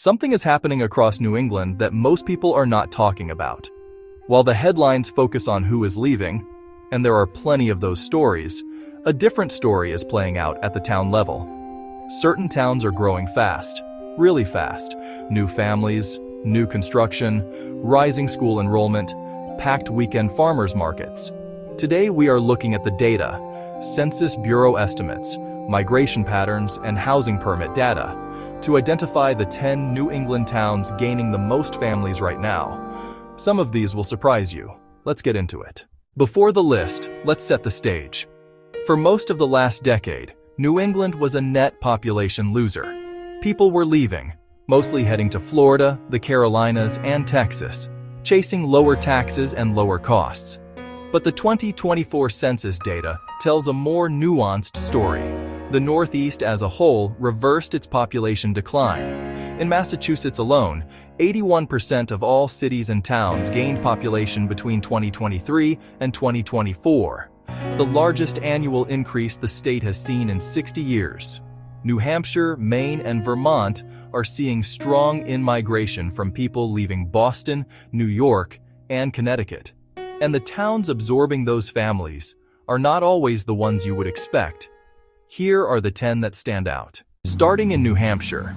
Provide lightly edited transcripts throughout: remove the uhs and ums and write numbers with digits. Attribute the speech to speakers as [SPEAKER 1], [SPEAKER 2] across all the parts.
[SPEAKER 1] Something is happening across New England that most people are not talking about. While the headlines focus on who is leaving, and there are plenty of those stories, a different story is playing out at the town level. Certain towns are growing fast, really fast. New families, new construction, rising school enrollment, packed weekend farmers markets. Today we are looking at the data, Census Bureau estimates, migration patterns, and housing permit data to identify the 10 New England towns gaining the most families right now. Some of these will surprise you. Let's get into it. Before the list, let's set the stage. For most of the last decade, New England was a net population loser. People were leaving, mostly heading to Florida, the Carolinas, and Texas, chasing lower taxes and lower costs. But the 2024 census data tells a more nuanced story. The Northeast as a whole reversed its population decline. In Massachusetts alone, 81% of all cities and towns gained population between 2023 and 2024, the largest annual increase the state has seen in 60 years. New Hampshire, Maine, and Vermont are seeing strong in-migration from people leaving Boston, New York, and Connecticut. And the towns absorbing those families are not always the ones you would expect. Here are the 10 that stand out. Starting in New Hampshire,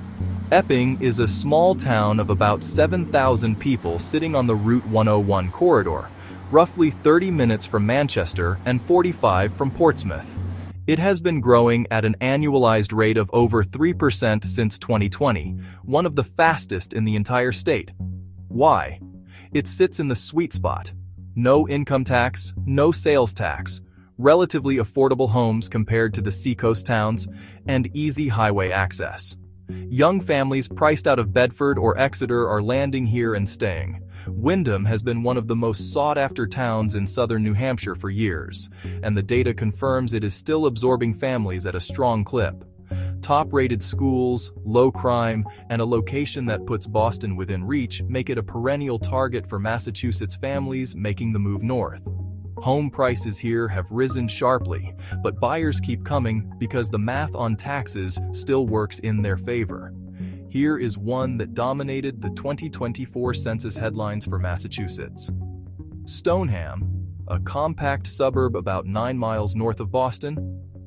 [SPEAKER 1] Epping is a small town of about 7,000 people sitting on the Route 101 corridor, roughly 30 minutes from Manchester and 45 from Portsmouth. It has been growing at an annualized rate of over 3% since 2020, one of the fastest in the entire state. Why? It sits in the sweet spot. No income tax, no sales tax, relatively affordable homes compared to the seacoast towns, and easy highway access. Young families priced out of Bedford or Exeter are landing here and staying. Windham has been one of the most sought-after towns in southern New Hampshire for years, and the data confirms it is still absorbing families at a strong clip. Top-rated schools, low crime, and a location that puts Boston within reach make it a perennial target for Massachusetts families making the move north. Home prices here have risen sharply, but buyers keep coming because the math on taxes still works in their favor. Here is one that dominated the 2024 census headlines for Massachusetts. Stoneham, a compact suburb about 9 miles north of Boston,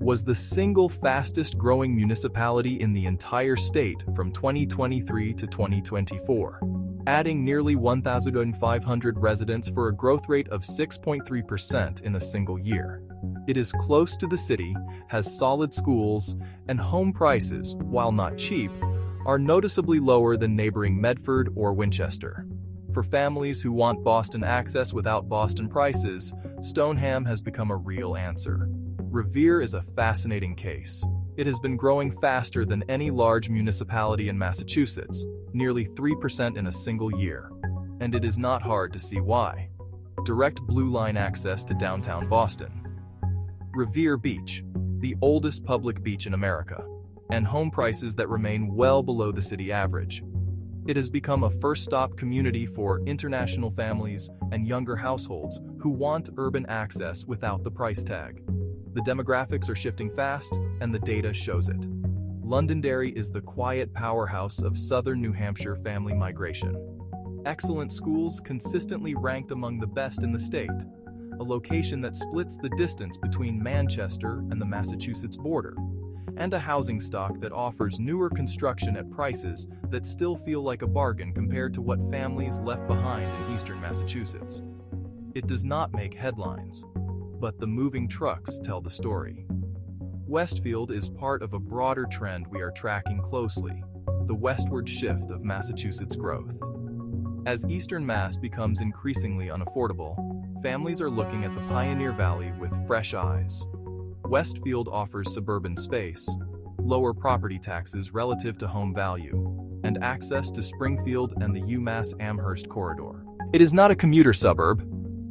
[SPEAKER 1] was the single fastest growing municipality in the entire state from 2023 to 2024, adding nearly 1,500 residents for a growth rate of 6.3% in a single year. It is close to the city, has solid schools, and home prices, while not cheap, are noticeably lower than neighboring Medford or Winchester. For families who want Boston access without Boston prices, Stoneham has become a real answer. Revere is a fascinating case. It has been growing faster than any large municipality in Massachusetts, nearly 3% in a single year. And it is not hard to see why. Direct Blue Line access to downtown Boston. Revere Beach, the oldest public beach in America, and home prices that remain well below the city average. It has become a first-stop community for international families and younger households who want urban access without the price tag. The demographics are shifting fast, and the data shows it. Londonderry is the quiet powerhouse of southern New Hampshire family migration. Excellent schools consistently ranked among the best in the state, a location that splits the distance between Manchester and the Massachusetts border, and a housing stock that offers newer construction at prices that still feel like a bargain compared to what families left behind in eastern Massachusetts. It does not make headlines, but the moving trucks tell the story. Westfield is part of a broader trend we are tracking closely, the westward shift of Massachusetts growth. As Eastern Mass becomes increasingly unaffordable, families are looking at the Pioneer Valley with fresh eyes. Westfield offers suburban space, lower property taxes relative to home value, and access to Springfield and the UMass-Amherst corridor. It is not a commuter suburb.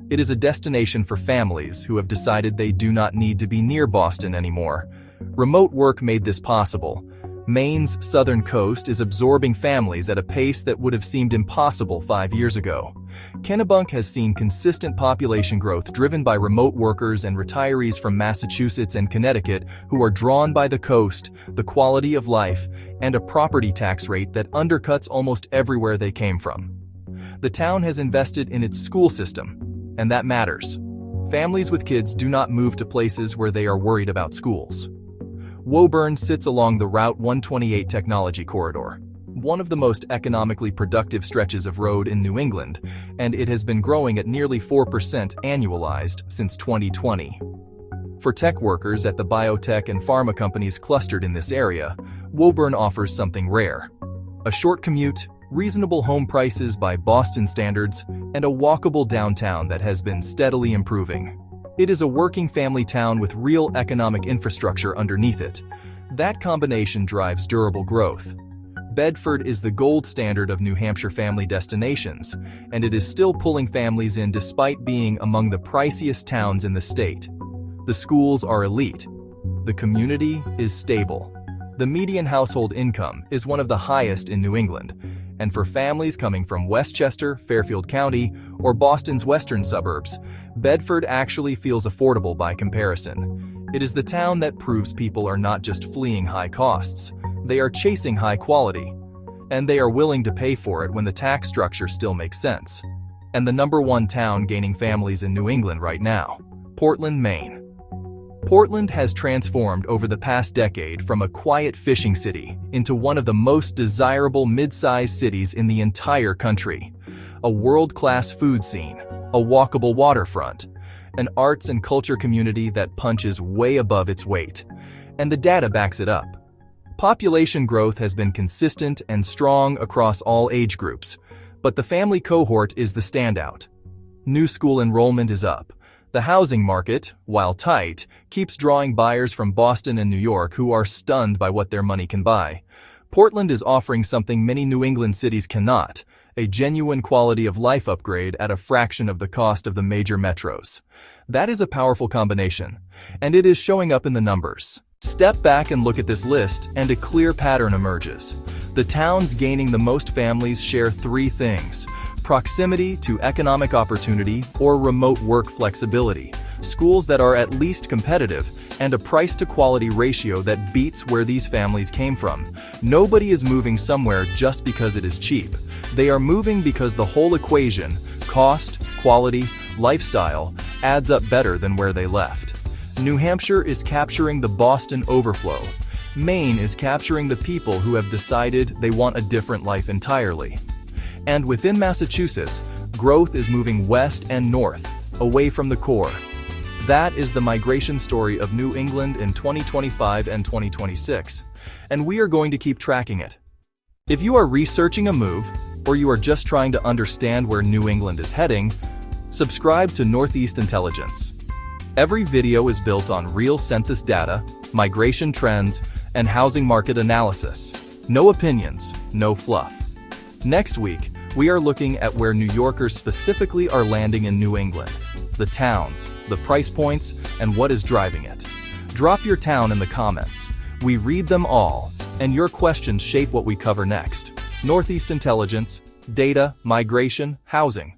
[SPEAKER 1] It is a destination for families who have decided they do not need to be near Boston anymore. Remote work made this possible, Maine's southern coast is absorbing families at a pace that would have seemed impossible 5 years ago. Kennebunk has seen consistent population growth driven by remote workers and retirees from Massachusetts and Connecticut who are drawn by the coast, the quality of life, and a property tax rate that undercuts almost everywhere they came from. The town has invested in its school system, and that matters. Families with kids do not move to places where they are worried about schools. Woburn sits along the Route 128 technology corridor, one of the most economically productive stretches of road in New England, and it has been growing at nearly 4% annualized since 2020. For tech workers at the biotech and pharma companies clustered in this area, Woburn offers something rare: a short commute, reasonable home prices by Boston standards, and a walkable downtown that has been steadily improving. It is a working family town with real economic infrastructure underneath it. That combination drives durable growth. Bedford is the gold standard of New Hampshire family destinations, and it is still pulling families in despite being among the priciest towns in the state. The schools are elite. The community is stable. The median household income is one of the highest in New England, and for families coming from Westchester, Fairfield County, or Boston's western suburbs, Bedford actually feels affordable by comparison. It is the town that proves people are not just fleeing high costs, they are chasing high quality, and they are willing to pay for it when the tax structure still makes sense. And the #1 town gaining families in New England right now, Portland, Maine. Portland has transformed over the past decade from a quiet fishing city into one of the most desirable mid-sized cities in the entire country. A world-class food scene, a walkable waterfront, an arts and culture community that punches way above its weight. And the data backs it up. Population growth has been consistent and strong across all age groups, but the family cohort is the standout. New school enrollment is up. The housing market, while tight, keeps drawing buyers from Boston and New York who are stunned by what their money can buy. Portland is offering something many New England cities cannot: a genuine quality of life upgrade at a fraction of the cost of the major metros. That is a powerful combination, and it is showing up in the numbers. Step back and look at this list, and a clear pattern emerges. The towns gaining the most families share 3 things: proximity to economic opportunity or remote work flexibility, schools that are at least competitive, and a price-to-quality ratio that beats where these families came from. Nobody is moving somewhere just because it is cheap. They are moving because the whole equation, cost, quality, lifestyle, adds up better than where they left. New Hampshire is capturing the Boston overflow. Maine is capturing the people who have decided they want a different life entirely. And within Massachusetts, growth is moving west and north, away from the core. That is the migration story of New England in 2025 and 2026, and we are going to keep tracking it. If you are researching a move, or you are just trying to understand where New England is heading, subscribe to Northeast Intelligence. Every video is built on real census data, migration trends, and housing market analysis. No opinions, no fluff. Next week, we are looking at where New Yorkers specifically are landing in New England, the towns, the price points, and what is driving it. Drop your town in the comments. We read them all, and your questions shape what we cover next. Northeast Intelligence, data, migration, housing.